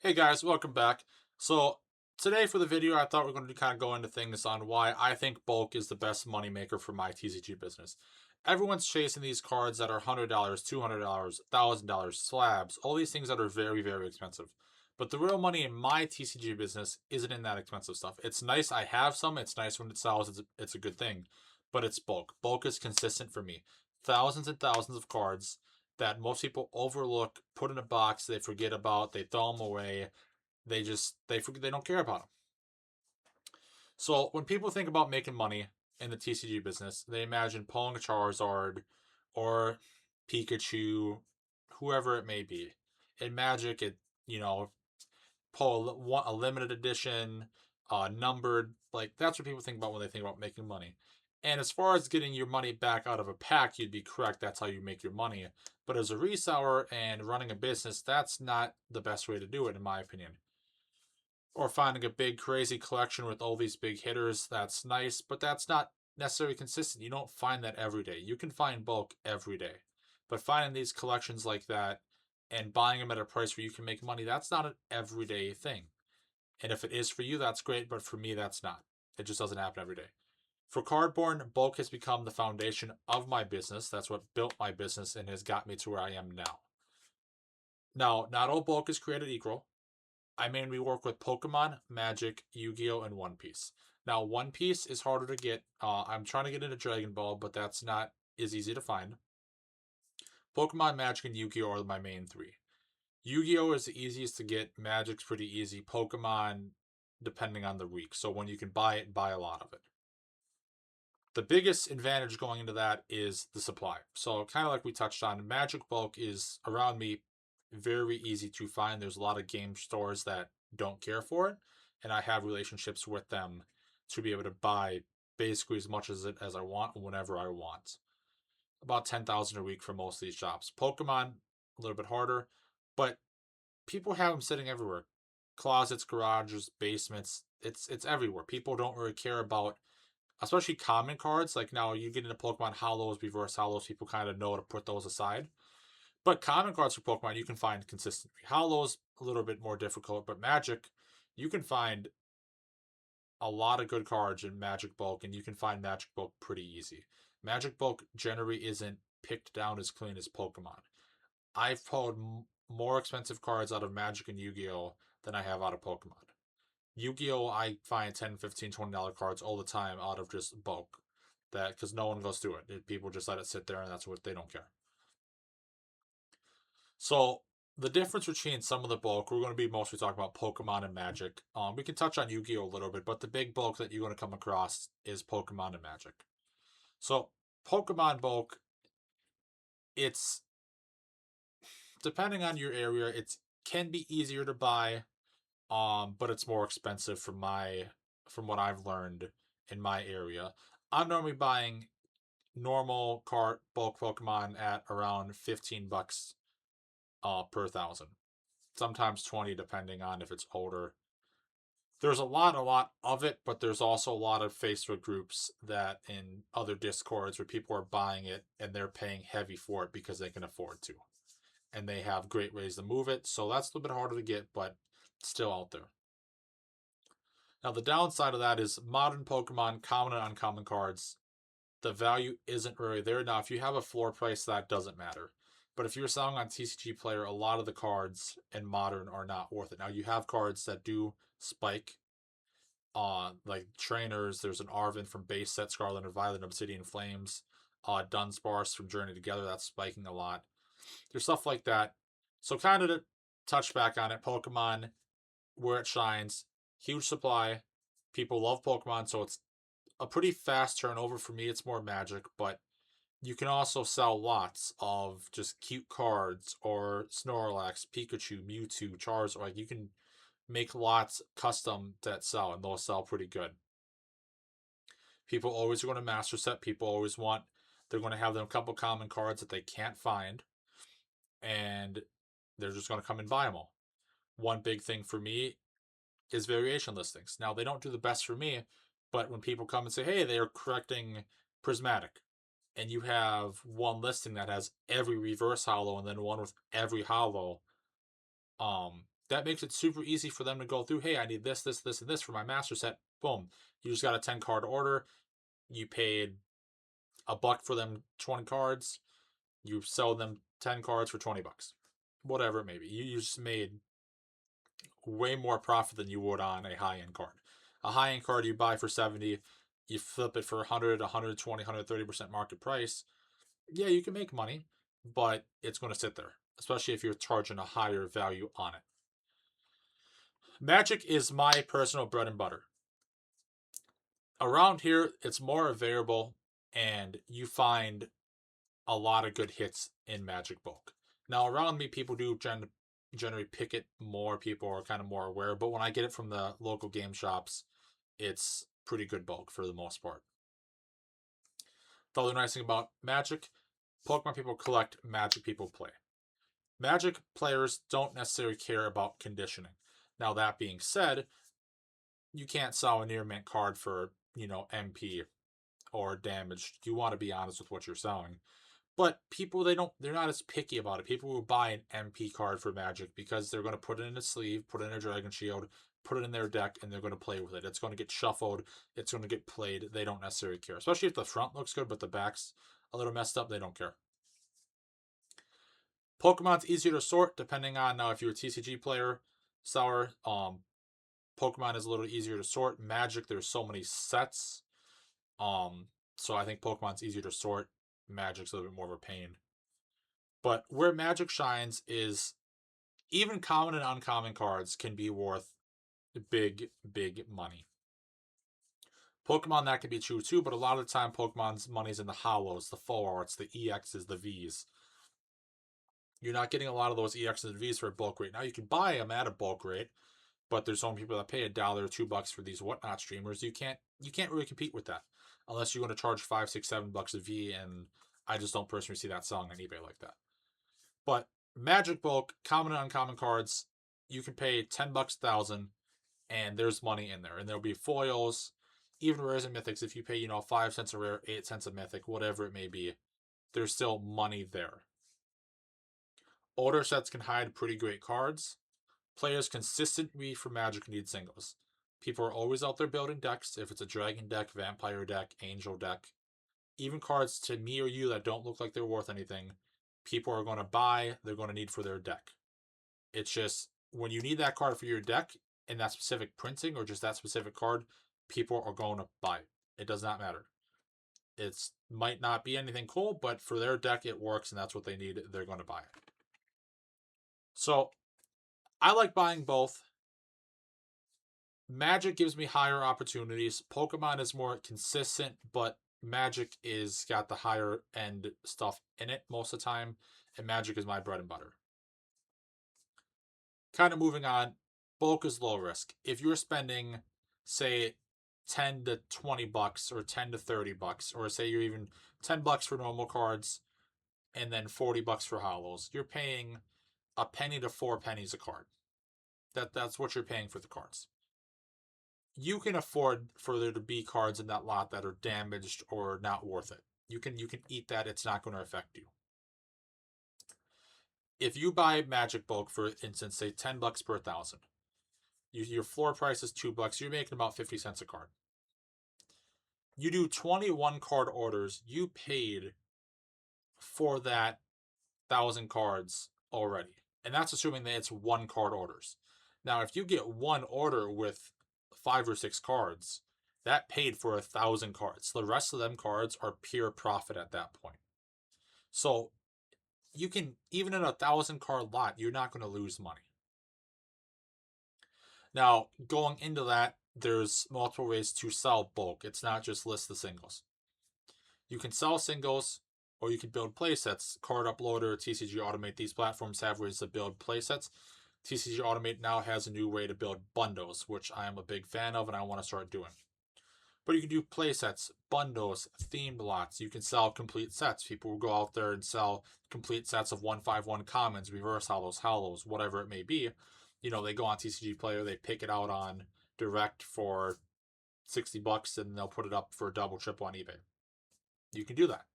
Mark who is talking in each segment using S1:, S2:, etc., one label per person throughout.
S1: Hey guys, welcome back. So today for the video, I thought we are going to kind of go into things on why I think bulk is the best moneymaker for my TCG business. Everyone's chasing these cards that are $100, $200, $1,000 slabs, all these things that are very, very expensive. But the real money in my TCG business isn't in that expensive stuff. It's nice I have some. It's nice when it sells. It's a good thing. But it's bulk. Bulk is consistent for me. Thousands and thousands of cards that most people overlook, put in a box, they forget about, they throw them away. They don't care about them. So when people think about making money in the TCG business, they imagine pulling a Charizard or Pikachu, whoever it may be. In Magic, pull a limited edition, numbered. Like that's what people think about when they think about making money. And as far as getting your money back out of a pack, you'd be correct. That's how you make your money. But as a reseller and running a business, that's not the best way to do it, in my opinion. Or finding a big crazy collection with all these big hitters, that's nice, but that's not necessarily consistent. You don't find that every day. You can find bulk every day, but finding these collections like that and buying them at a price where you can make money, that's not an everyday thing. And if it is for you, that's great, but for me, that's not. It just doesn't happen every day. For Cardborn, bulk has become the foundation of my business. That's what built my business and has got me to where I am now. Now, not all bulk is created equal. I mainly work with Pokemon, Magic, Yu-Gi-Oh, and One Piece. Now, One Piece is harder to get. I'm trying to get into Dragon Ball, but that's not as easy to find. Pokemon, Magic, and Yu-Gi-Oh are my main three. Yu-Gi-Oh is the easiest to get. Magic's pretty easy. Pokemon, depending on the week. So when you can buy it, buy a lot of it. The biggest advantage going into that is the supply. So kind of like we touched on, Magic bulk is around me very easy to find. There's a lot of game stores that don't care for it, and I have relationships with them to be able to buy basically as much as I want whenever I want. About 10,000 a week for most of these shops. Pokemon a little bit harder, but people have them sitting everywhere. Closets, garages, basements. It's everywhere. People don't really care about especially common cards. Like now you get into Pokemon Hollows, Reverse Hollows, people kind of know to put those aside. But common cards for Pokemon you can find consistently. Hollows a little bit more difficult, but Magic you can find a lot of good cards in Magic Bulk, and you can find Magic Bulk pretty easy. Magic Bulk generally isn't picked down as clean as Pokemon. I've pulled more expensive cards out of Magic and Yu-Gi-Oh than I have out of Pokemon. Yu-Gi-Oh, I find 10, 15, $20 cards all the time out of just bulk. That because no one goes through it. People just let it sit there and that's what they don't care. So the difference between some of the bulk, we're going to be mostly talking about Pokemon and Magic. We can touch on Yu-Gi-Oh a little bit, but the big bulk that you're going to come across is Pokemon and Magic. So Pokemon bulk, it's depending on your area, it can be easier to buy, but it's more expensive from what I've learned in my area. I'm normally buying normal cart bulk Pokemon at around $15 per thousand. Sometimes 20 depending on if it's older. There's a lot of it, but there's also a lot of Facebook groups that in other discords where people are buying it and they're paying heavy for it because they can afford to. And they have great ways to move it, so that's a little bit harder to get, but still out there. Now the downside of that is modern Pokemon, common and uncommon cards, the value isn't really there. Now, if you have a floor price, that doesn't matter. But if you're selling on TCG Player, a lot of the cards in Modern are not worth it. Now, you have cards that do spike, like trainers. There's an Arvin from base set, Scarlet and Violet, Obsidian Flames, Dunsparce from Journey Together, that's spiking a lot. There's stuff like that. So, kind of to touch back on it, Pokemon, where it shines, huge supply. People love Pokemon, so it's a pretty fast turnover. For me, it's more Magic, but you can also sell lots of just cute cards or Snorlax, Pikachu, Mewtwo, Charizard. Like you can make lots custom that sell, and those sell pretty good. People always are going to master set. People always want. They're going to have them a couple common cards that they can't find, and they're just going to come and buy them all. One big thing for me is variation listings. Now they don't do the best for me, but when people come and say, "Hey, they are correcting Prismatic," and you have one listing that has every reverse hollow and then one with every hollow, That makes it super easy for them to go through, hey, I need this, this, this, and this for my master set. Boom. You just got a 10 card order. You paid $1 for them 20 cards. You sell them 10 cards for $20. Whatever it may be. You just made way more profit than you would on a high-end card. A high-end card you buy for 70, you flip it for 100, 120, 130% market price. Yeah, you can make money, but it's going to sit there, especially if you're charging a higher value on it. Magic is my personal bread and butter. Around here, it's more variable, and you find a lot of good hits in Magic bulk. Now, around me, people do generally pick it more. People are kind of more aware, but when I get it from the local game shops, it's pretty good bulk for the most part. The other nice thing about Magic, Pokemon people collect, Magic people play. Magic players don't necessarily care about conditioning. Now, that being said, you can't sell a near mint card for, MP or damage. You want to be honest with what you're selling. But people, they're not as picky about it. People will buy an MP card for Magic because they're going to put it in a sleeve, put it in a Dragon Shield, put it in their deck, and they're going to play with it. It's going to get shuffled. It's going to get played. They don't necessarily care. Especially if the front looks good, but the back's a little messed up, they don't care. Pokemon's easier to sort depending on if you're a TCG player. Sour, Pokemon is a little easier to sort. Magic, there's so many sets. So I think Pokemon's easier to sort. Magic's a little bit more of a pain. But where Magic shines is even common and uncommon cards can be worth big, big money. Pokemon, that can be true too, but a lot of the time Pokemon's money's in the hollows, the full arts, the EXs, the Vs. You're not getting a lot of those EXs and Vs for a bulk rate. Now you can buy them at a bulk rate, but there's some people that pay $1 or $2 for these whatnot streamers. You can't really compete with that unless you're going to charge $5, $6, $7 a V, and I just don't personally see that selling on eBay like that. But Magic bulk, common and uncommon cards, you can pay $10 1,000, and there's money in there, and there'll be foils, even rares and mythics. If you pay 5 cents a rare, 8 cents a mythic, whatever it may be, there's still money there. Older sets can hide pretty great cards. Players consistently for Magic need singles. People are always out there building decks. If it's a dragon deck, vampire deck, angel deck, even cards to me or you that don't look like they're worth anything, people are going to buy, they're going to need for their deck. It's just when you need that card for your deck in that specific printing or just that specific card, people are going to buy it. It does not matter. It might not be anything cool, but for their deck it works and that's what they need. They're going to buy it. So I like buying both. Magic gives me higher opportunities. Pokemon is more consistent, but Magic is got the higher end stuff in it most of the time, and Magic is my bread and butter. Kind of moving on, bulk is low risk. If you're spending, say, 10 to 20 bucks or 10 to 30 bucks, or say you're even 10 bucks for normal cards and then 40 bucks for hollows, you're paying a penny to 4 pennies a card. That's what you're paying for the cards. You can afford for there to be cards in that lot that are damaged or not worth it. You can eat that. It's not going to affect you. If you buy Magic bulk, for instance, say $10 per 1,000, your floor price is $2. You're making about 50 cents a card. You do 21 card orders. You paid for that 1,000 cards already, and that's assuming that it's 1 card orders. Now, if you get 1 order with 5 or 6 cards, that paid for 1,000 cards. The rest of them cards are pure profit at that point. So you can, even in a 1,000 card lot, you're not going to lose money. Now, going into that, there's multiple ways to sell bulk. It's not just list the singles. You can sell singles, or you can build playsets. Card Uploader, TCG Automate, these platforms have ways to build playsets. TCG Automate now has a new way to build bundles, which I am a big fan of and I want to start doing. But you can do playsets, bundles, themed lots. You can sell complete sets. People will go out there and sell complete sets of 1/5/1 commons, reverse hollows, whatever it may be. They go on TCG Player, they pick it out on Direct for $60 and they'll put it up for double, triple on eBay. You can do that.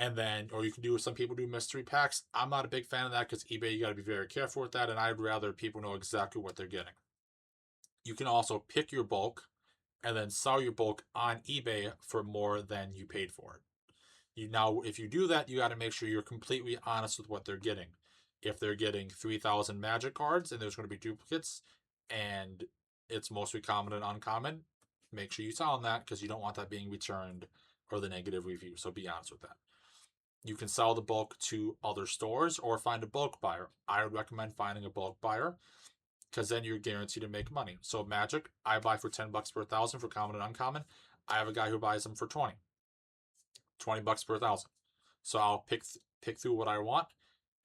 S1: And then, or you can do, some people do mystery packs. I'm not a big fan of that because eBay, you got to be very careful with that. And I'd rather people know exactly what they're getting. You can also pick your bulk and then sell your bulk on eBay for more than you paid for it. Now, if you do that, you got to make sure you're completely honest with what they're getting. If they're getting 3,000 magic cards and there's going to be duplicates and it's mostly common and uncommon, make sure you tell them that because you don't want that being returned or the negative review. So be honest with that. You can sell the bulk to other stores or find a bulk buyer. I would recommend finding a bulk buyer because then you're guaranteed to make money. So Magic, I buy for $10 per thousand for common and uncommon. I have a guy who buys them for 20 bucks per thousand. So I'll pick through what I want,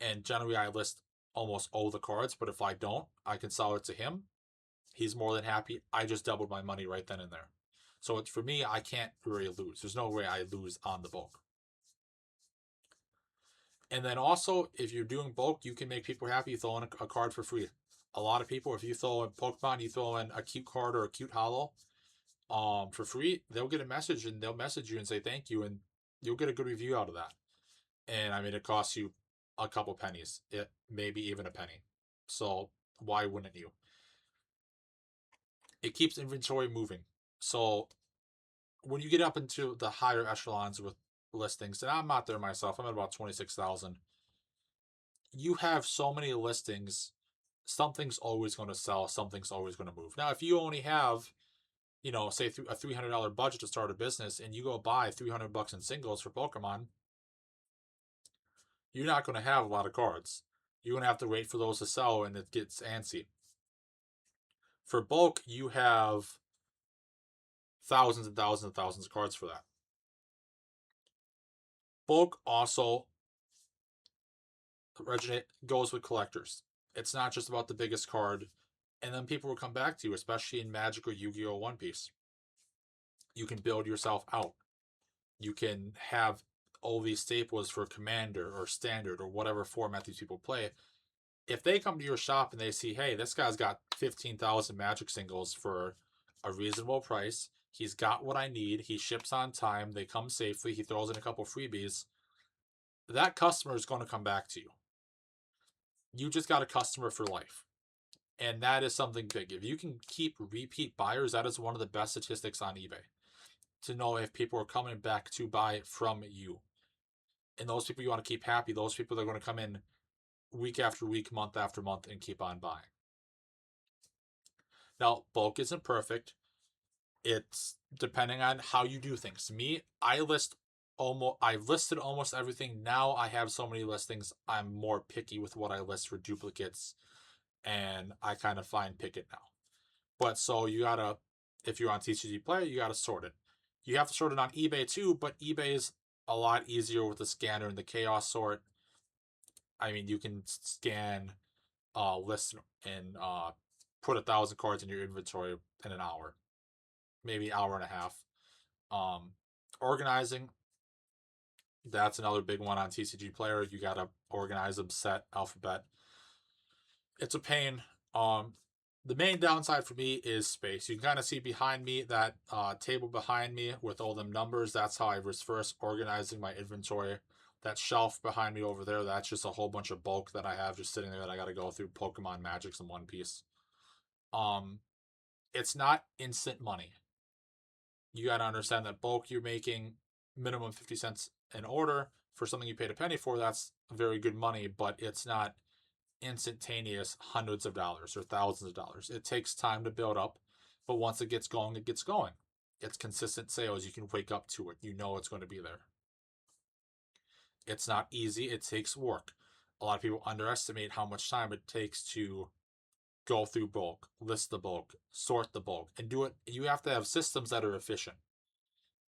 S1: and generally I list almost all the cards. But if I don't, I can sell it to him. He's more than happy. I just doubled my money right then and there. So it's, for me, I can't really lose. There's no way I lose on the bulk. And then also, if you're doing bulk, you can make people happy. You throw in a card for free. A lot of people, if you throw in Pokemon, you throw in a cute card or a cute holo, for free, they'll get a message and they'll message you and say thank you, and you'll get a good review out of that. And I mean, it costs you a couple pennies, it maybe even a penny. So why wouldn't you? It keeps inventory moving. So when you get up into the higher echelons with listings, and I'm not there myself, I'm at about 26,000. You have so many listings, something's always going to sell, something's always going to move. Now, if you only have, say a $300 budget to start a business, and you go buy 300 bucks in singles for Pokemon, you're not going to have a lot of cards. You're going to have to wait for those to sell, and it gets antsy. For bulk, you have thousands and thousands and thousands of cards for that. Bulk also goes with collectors. It's not just about the biggest card, and then people will come back to you, especially in Magic or Yu-Gi-Oh! One Piece. You can build yourself out. You can have all these staples for Commander or Standard or whatever format these people play. If they come to your shop and they see, hey, this guy's got 15,000 Magic singles for a reasonable price, he's got what I need, he ships on time, they come safely, he throws in a couple freebies, that customer is going to come back to you. You just got a customer for life. And that is something big. If you can keep repeat buyers, that is one of the best statistics on eBay, to know if people are coming back to buy from you. And those people you want to keep happy, those people that are going to come in week after week, month after month, and keep on buying. Now, bulk isn't perfect. It's depending on how you do things. Me, I've listed almost everything. Now I have so many listings, I'm more picky with what I list for duplicates, and I kind of fine pick it now. But so you gotta, if you're on TCG Player, you gotta sort it. You have to sort it on eBay too, but eBay is a lot easier with the scanner and the chaos sort. I mean, you can scan, list, and put 1,000 cards in your inventory in an hour, maybe hour and a half. Organizing, that's another big one on TCG Player. You gotta organize them, set, alphabet. It's a pain. The main downside for me is space. You can kind of see behind me, that table behind me with all them numbers. That's how I was first organizing my inventory. That shelf behind me over there, that's just a whole bunch of bulk that I have just sitting there that I got to go through, Pokemon, Magics, and One Piece. It's not instant money. You got to understand that bulk, you're making minimum 50 cents an order for something you paid a penny for. That's very good money, but it's not instantaneous hundreds of dollars or thousands of dollars. It takes time to build up, but once it gets going, it gets going. It's consistent sales. You can wake up to it. You know it's going to be there. It's not easy. It takes work. A lot of people underestimate how much time it takes to go through bulk, list the bulk, sort the bulk, and do it. You have to have systems that are efficient.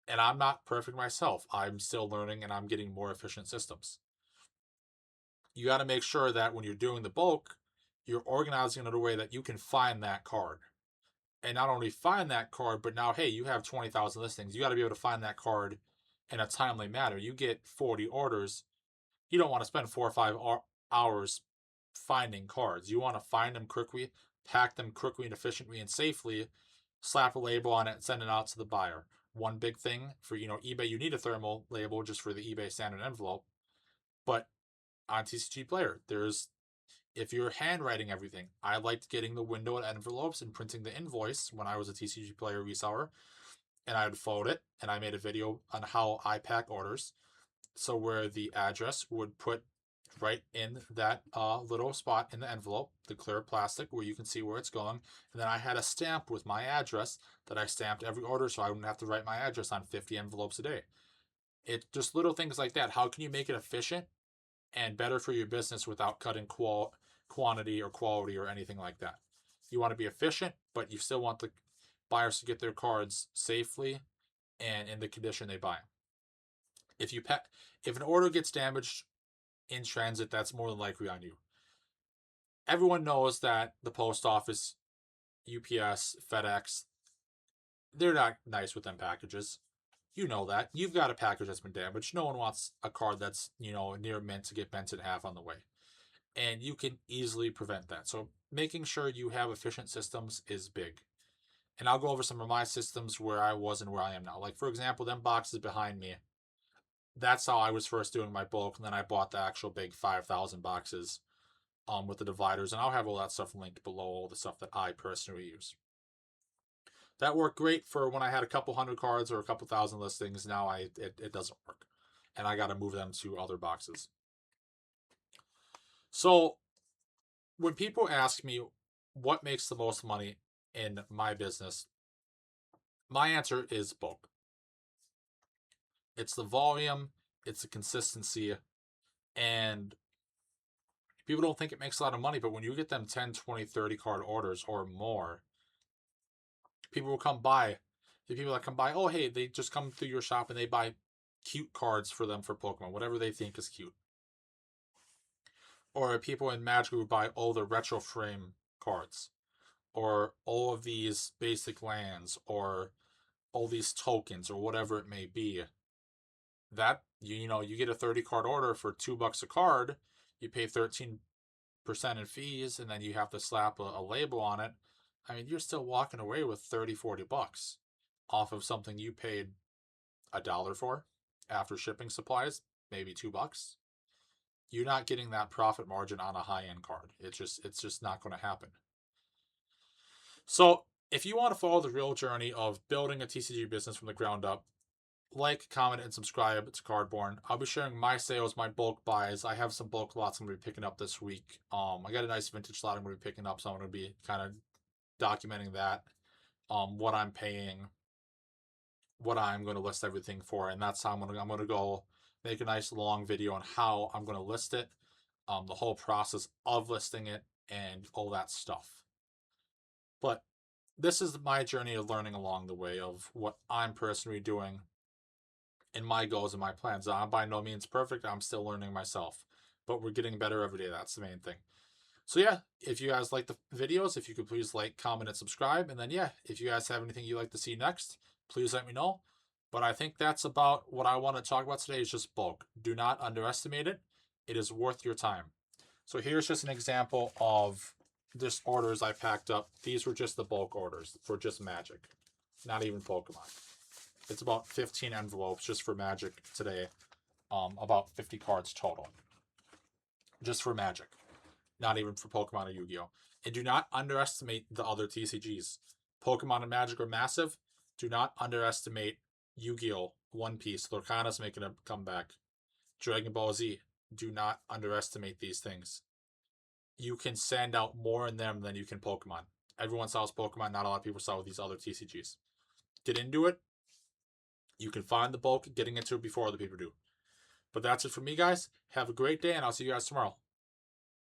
S1: And I'm not perfect myself. I'm still learning, and I'm getting more efficient systems. You got to make sure that when you're doing the bulk, you're organizing in a way that you can find that card. And not only find that card, but now, hey, you have 20,000 listings. You got to be able to find that card in a timely manner. You get 40 orders. You don't want to spend 4 or 5 hours finding cards. You want to find them quickly, pack them quickly and efficiently and safely, slap a label on it, and send it out to the buyer. one big thing for, eBay. You need a thermal label just for the eBay standard envelope. But on TCG Player, if you're handwriting everything, I liked getting the window envelopes and printing the invoice when I was a TCG Player reseller, and I would fold it, and I made a video on how I pack orders. So where the address would put right in that little spot in the envelope, the clear plastic where you can see where it's going. And then I had a stamp with my address that I stamped every order so I wouldn't have to write my address on 50 envelopes a day. It just little things like that. How can you make it efficient and better for your business without cutting quantity or quality or anything like that? You want to be efficient, but you still want the buyers to get their cards safely and in the condition they buy them. If an order gets damaged in transit, that's more than likely on you. Everyone knows that the post office, UPS, FedEx, they're not nice with them packages. You know that. You've got a package that's been damaged. No one wants a card that's, near mint to get bent in half on the way. And you can easily prevent that. So making sure you have efficient systems is big. And I'll go over some of my systems where I was and where I am now. Like, for example, them boxes behind me, that's how I was first doing my bulk, and then I bought the actual big 5,000 boxes with the dividers, and I'll have all that stuff linked below, all the stuff that I personally use. That worked great for when I had a couple hundred cards or a couple thousand listings. Now it doesn't work, and I got to move them to other boxes. So when people ask me what makes the most money in my business, my answer is bulk. It's the volume, it's the consistency, and people don't think it makes a lot of money, but when you get them 10, 20, 30 card orders or more, people will come by. The people that come by, oh, hey, they just come through your shop and they buy cute cards for them for Pokemon, whatever they think is cute. Or people in Magic who buy all the retro frame cards, or all of these basic lands, or all these tokens, or whatever it may be. That, you get a 30 card order for $2 a card, you pay 13% in fees, and then you have to slap a label on it. I mean, you're still walking away with 30, 40 bucks off of something you paid $1 for after shipping supplies, maybe $2. You're not getting that profit margin on a high-end card. It's just not going to happen. So if you want to follow the real journey of building a TCG business from the ground up, like, comment, and subscribe to Cardborn. I'll be sharing my sales, my bulk buys. I have some bulk lots I'm going to be picking up this week. I got a nice vintage lot I'm going to be picking up, so I'm going to be kind of documenting that, what I'm paying, what I'm going to list everything for, and that's how I'm going to go make a nice long video on how I'm going to list it, the whole process of listing it, and all that stuff. But this is my journey of learning along the way of what I'm personally doing and my goals and my plans. I'm by no means perfect. I'm still learning myself, but we're getting better every day. That's the main thing. So yeah, if you guys like the videos, if you could please like, comment, and subscribe. And then yeah, if you guys have anything you'd like to see next, please let me know. But I think that's about what I want to talk about today is just bulk. Do not underestimate it. It is worth your time. So here's just an example of just orders I packed up. These were just the bulk orders for just Magic, not even Pokemon. It's about 15 envelopes just for Magic today. About 50 cards total. Just for Magic. Not even for Pokemon or Yu-Gi-Oh! And do not underestimate the other TCGs. Pokemon and Magic are massive. Do not underestimate Yu-Gi-Oh! One Piece. Lorcana's making a comeback. Dragon Ball Z. Do not underestimate these things. You can send out more in them than you can Pokemon. Everyone sells Pokemon. Not a lot of people sell these other TCGs. Get into it. You can find the bulk getting into it before other people do. But that's it for me, guys. Have a great day, and I'll see you guys tomorrow.